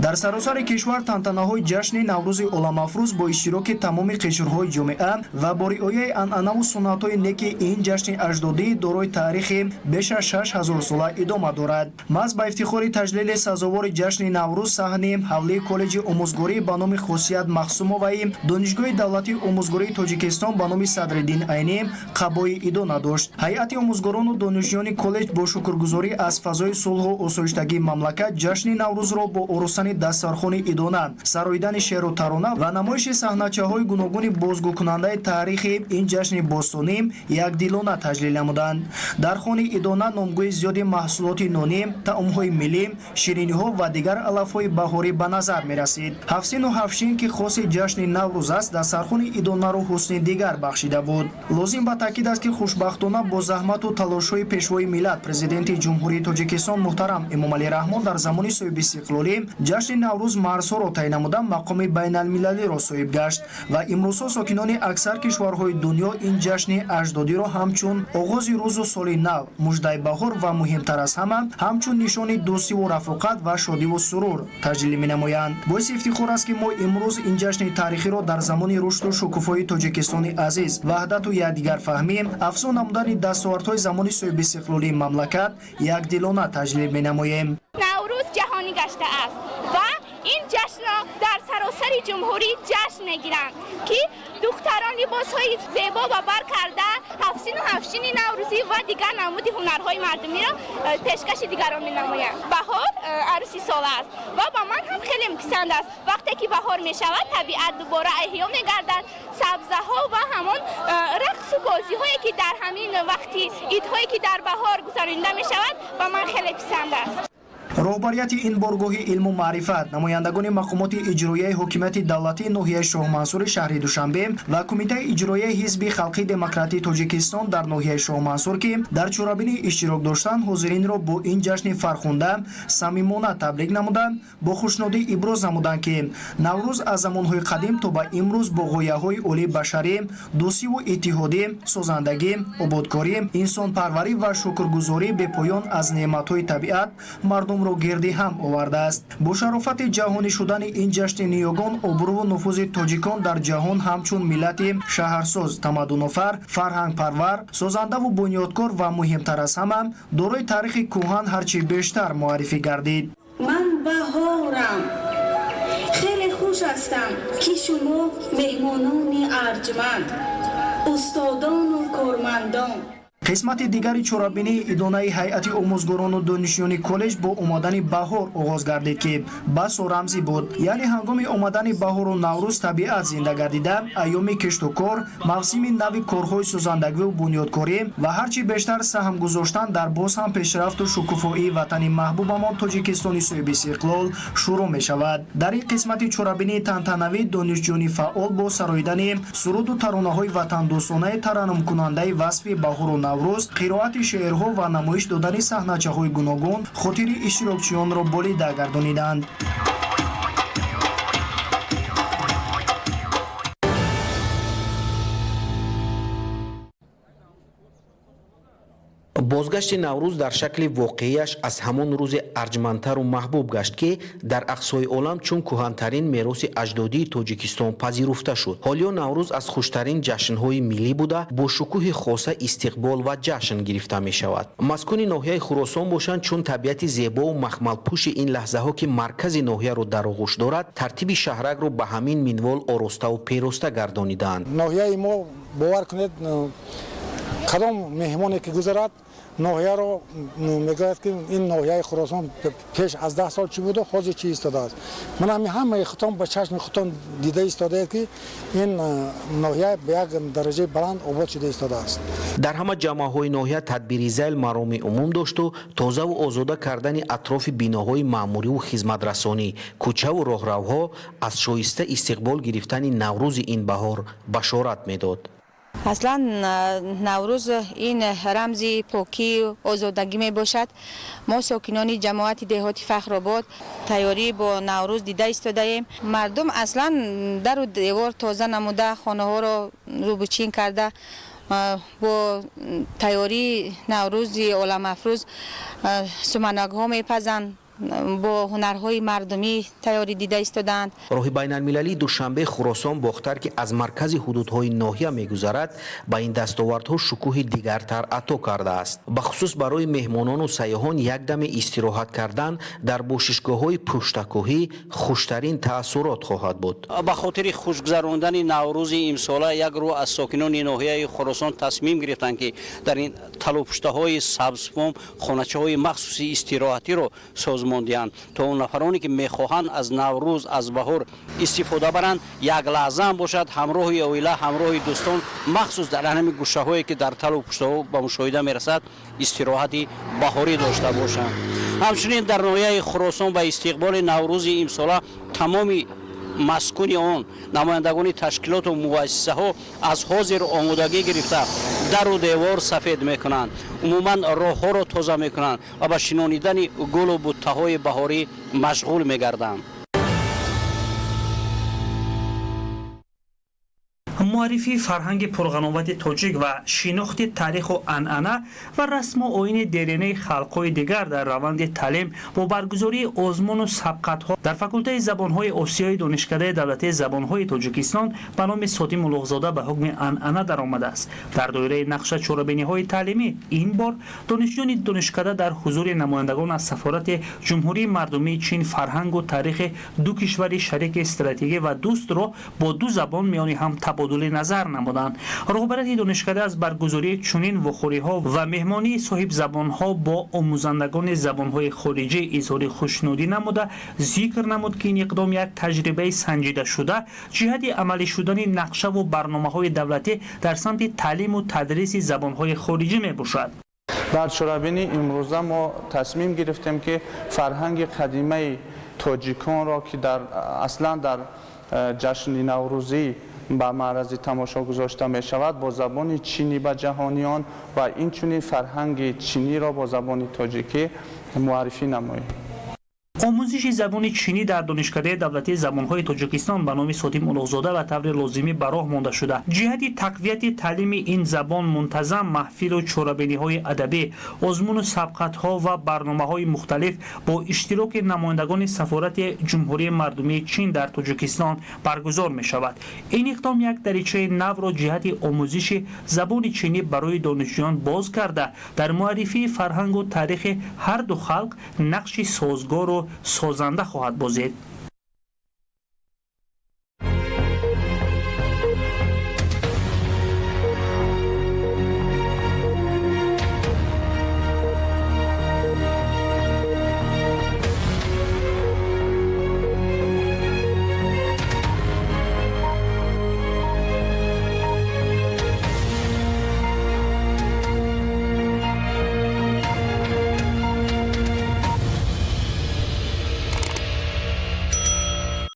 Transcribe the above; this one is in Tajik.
дар саросари кишвар тантанаҳои ҷашни наврӯзи оламафрӯз бо иштироки тамоми қишрҳои ҷомеа ва бо риояи анъанаву суннатҳои неки ин ҷашни аҷдодӣ дорои таърихи беш аз 6000 сола идома дорад. маҳз ба ифтихори таҷлили сазовори ҷашни наврӯз саҳни ҳавлии коллеҷи омӯзгорӣ ба номи Хосият Махсумоваи донишгоҳи давлатии омӯзгории Тоҷикистон ба номи Садриддин Айнӣ қабои идона дошт. ҳайати омӯзгорону донишҷӯёни коллеҷ бо шукргузорӣ аз фазои сулҳу осоиштагии мамлакат ҷашни наврӯзро бо оростани дастархони идона, сароидани шеъру тарона ва намоиши саҳначаҳои гуногуни бозгӯкунандаи таърихи ин ҷашни бостонӣ якдилона таҷлил намуданд. дар хони идона номгӯи зиёди маҳсулоти нонӣ, таомҳои миллӣ, шириниҳо ва дигар алафҳои баҳорӣ ба назар мерасид. ҳафсину ҳафшин ки хоси ҷашни наврӯз аст, дастархони идонаро ҳусни дигар бахшида буд. лозим ба таъкид аст ки хушбахтона бо заҳмату талошҳои пешвои миллат президенти ҷумҳурии Тоҷикистон муҳтарам Эмомалӣ Раҳмон дар замони соҳиби истиқлолӣ ҷашни наврӯз марзҳоро тай намуда мақоми байналмилалиро соҳиб гашт ва имрӯзҳо сокинони аксар кишварҳои дунё ин ҷашни аҷдодиро ҳамчун оғози рӯзу соли нав, муждаи баҳор ва муҳимтар аз ҳама ҳамчун нишони дӯстиву рафоқат ва шодиву сурур таҷлил менамоянд. боиси ифтихор аст ки мо имрӯз ин ҷашни таърихиро дар замони рушду шукуфои Тоҷикистони азиз, ваҳдату якдигарфаҳмӣ, афзун намудани дастовардҳои замони соҳиби истиқлолии мамлакат якдилона таҷлил менамоем. наврӯз ҷаҳонӣ гаштааст ва ин ҷашнро дар саросари ҷумҳурӣ ҷашн мегиранд ки духтарон либосҳои зебо ба бар карда ҳафсину ҳафшини наврӯзӣ ва дигар намуди ҳунарҳои мардумиро пешкаши дигарон менамоянд. баҳор арӯси сол аст ва ба ман ҳам хеле писанд аст. вақте ки баҳор мешавад, табиат дубора эҳё мегардад, сабзаҳо ва ҳамон рақсу бозиҳое ки дар ҳамин вақти идҳое ки дар баҳор гузаронида мешавад, ба ман хеле писанд аст. роҳбарияти ин боргоҳи илму маърифат, намояндагони мақомоти иҷроияи ҳокимияти давлатии ноҳияи Шоҳмансури шаҳри Душанбе ва кумитаи иҷроияи ҳизби халқии демократии Тоҷикистон дар ноҳияи Шоҳмансур ки дар чорабини иштирок доштанд, ҳозиринро бо ин ҷашни фархунда самимона табрик намуданд, бо хушнудӣ иброз намуданд ки наврӯз аз замонҳои қадим то ба имрӯз бо ғояҳои олии башарӣ, дӯстиву иттиҳодӣ, созандагӣ, ободкорӣ, инсонпарварӣ ва шукргузорӣ бепоён аз неъматҳои табиат мардумро гирди ҳам овардааст. бо шарофати ҷаҳонӣ шудани ин ҷашни ниёгон обрӯву нуфузи тоҷикон дар ҷаҳон ҳамчун миллати шаҳрсоз, тамаддунофар, фарҳангпарвар, созандаву бунёдкор ва муҳимтар аз ҳама дорои таърихи кӯҳан ҳарчи бештар муаррифӣ гардид. ман баҳорам, хеле хуш ҳастам ки шумо меҳмонони арҷманд, устодону кормандон. қисмати дигари чорабинии идонаи ҳайати омӯзгорону донишҷӯёни коллеҷ бо омадани баҳор оғоз гардид ки басу рамзӣ буд, яъне ҳангоми омадани баҳору наврӯз табиат зинда гардида, айёми кишту кор, мавсими нави корҳои сӯзандагиву бунёдкорӣ ва ҳарчи бештар саҳм гузоштан дар боз ҳам пешрафту шукуфоии ватани маҳбубамон Тоҷикистони соҳиби истиқлол шурӯъ мешавад. дар ин қисмати чорабинии тантанавӣ донишҷӯёни фаъол бо сароидани суруду таронаҳои ватандӯстонаи тараннумкунандаи васфи баҳору наврӯз, қироати шеърҳо ва намоиш додани саҳначаҳои гуногун хотири иштирокчиёнро болида гардониданд. бозгашти наврӯз дар шакли воқеияш аз ҳамон рӯзе арҷмандтару маҳбуб гашт ки дар ақсои олам чун кӯҳантарин мероси аҷдодии Тоҷикистон пазируфта шуд. ҳолиё наврӯз аз хуштарин ҷашнҳои миллӣ буда бо шукӯҳи хоса истиқбол ва ҷашн гирифта мешавад. маскуни ноҳияи Хуросон бошанд, чун табиати зебову махмалпӯши ин лаҳзаҳо ки маркази ноҳияро дар оғӯш дорад, тартиби шаҳракро ба ҳамин минвол ороставу пероста гардонидаанд. ноҳияи мо бовар кунед, кадом меҳмоне ки гузарад ноҳияро мегӯяд ки ин ноҳияи Хуросон пеш аз 10 сол чӣ буду, ҳозир чӣ истодааст. ман ҳамаи хутон ба чашми хутон дида истодаед ки ин ноҳия ба як дараҷаи баланд обод шуда истодааст. дар ҳама ҷамъаҳои ноҳия тадбири зайл мароми умум дошту тозаву озода кардани атрофи биноҳои маъмуриву хизматрасонӣ, кӯчаву роҳравҳо аз шоиста истиқбол гирифтани наврӯзи ин баҳор башорат медод. аслан наврӯз ин рамзи покӣ озодагӣ мебошад. мо сокинони ҷамоати деҳоти Фахробод тайёрӣ бо наврӯз дида истодаем. мардум аслан дару девор тоза намуда, хонаҳоро рӯбучин карда бо тайёрии наврӯзи оламафрӯз суманакҳо мепазанд با هنرهای مردمی تیاری دیده ایستادند. راهی بین المللی دوشنبه خراسان باختر که از مرکز حدودهای ناحیه میگذرد به این دستاوردها شکوه دیگرتر عطا کرده است. به خصوص برای مهمانان و سیاحان یک دم استراحت کردن در باششگاه‌های پشتکوهی خوشترین تأثیرات خواهد بود. به خاطر خوشگذراندن نوروز امساله یک روز از ساکنان ناحیه خراسان تصمیم گرفتند که در این تلوپشته‌های سبزفام خانه‌های مخصوصی استراحتی را سازمان دهند تا اون نفرانی که می‌خواهند از نوروز از بهار استفاده برند یک لحظه هم باشد همراه اویلا همراه دوستان مخصوص در همین گوشه‌هایی که در تلوپشته‌ها به مشاهده می‌رسد استراحتی بهاری داشته باشند. همچنین در ناحیه خراسان به استقبال نوروز امساله تمام مسکون آن نمایندگان تشکیلات و مؤسسه ها از حاضر آمادگی گرفته در و دیوار سفید میکنند، عموما راه ها را تازه میکنند و به شنانیدن گل و بوته های بهاری مشغول میگردند. معرفی فرهنگ پرغناوت تاجیک و شناخت تاریخ و عنعنه و رسم و آیین دیرینه خلق‌های دیگر در روند تعلیم با برگزاری آزمون و سبقت‌ها در فاکولته زبان‌های آسیای دانشکده دولتی زبان‌های تاجیکستان به نام ساتیم اولوغزاده به حکم عنعنه درآمده است. در دایره نقش چهاربینی‌های تعلیمی این بار دانشجویان دانشکده در حضور نمایندگان از سفارت جمهوری مردمی چین فرهنگ و تاریخ دو کشور شریک استراتژیکی و دوست را با دو زبان میان هم تبادل نظر نمودند. رهبری دانشکده از برگزاری چنین وخوری‌ها و مهمانی صاحب زبان‌ها با آموزندگان زبان‌های خارجی اظهار خوشنودی نموده ذکر نمود که این اقدام یک تجربه سنجیده شده جهت عملی شدن نقشه و برنامه‌های دولتی در سمت تعلیم و تدریس زبان‌های خارجی میباشد. در چهاربینی امروزه ما تصمیم گرفتیم که فرهنگ قدیمی تاجیکان را که اصلا در جشن نوروزی به معرض تماشا گذاشته می شود با زبان چینی به جهانیان و این چنین فرهنگ چینی را با زبان تاجیکی معرفی نماییم. آموزش زبان چینی در دانشکده دولتی زبان‌های تاجیکستان به نام ساتیم اولوغزاده و طور لازمی به راه مانده شده. جهت تقویت تعلیم این زبان منتظم محفل و چهاربینی‌های ادبی، آزمون و سبقت‌ها و برنامه‌های مختلف با اشتراک نمایندگان سفارت جمهوری مردمی چین در تاجیکستان برگزار می‌شود. این اقدام یک دریچه نو را جهت آموزش زبان چینی برای دانشجویان باز کرده در معرفی فرهنگ و تاریخ هر دو خلق نقش سازگار و سازنده خواهد بازید.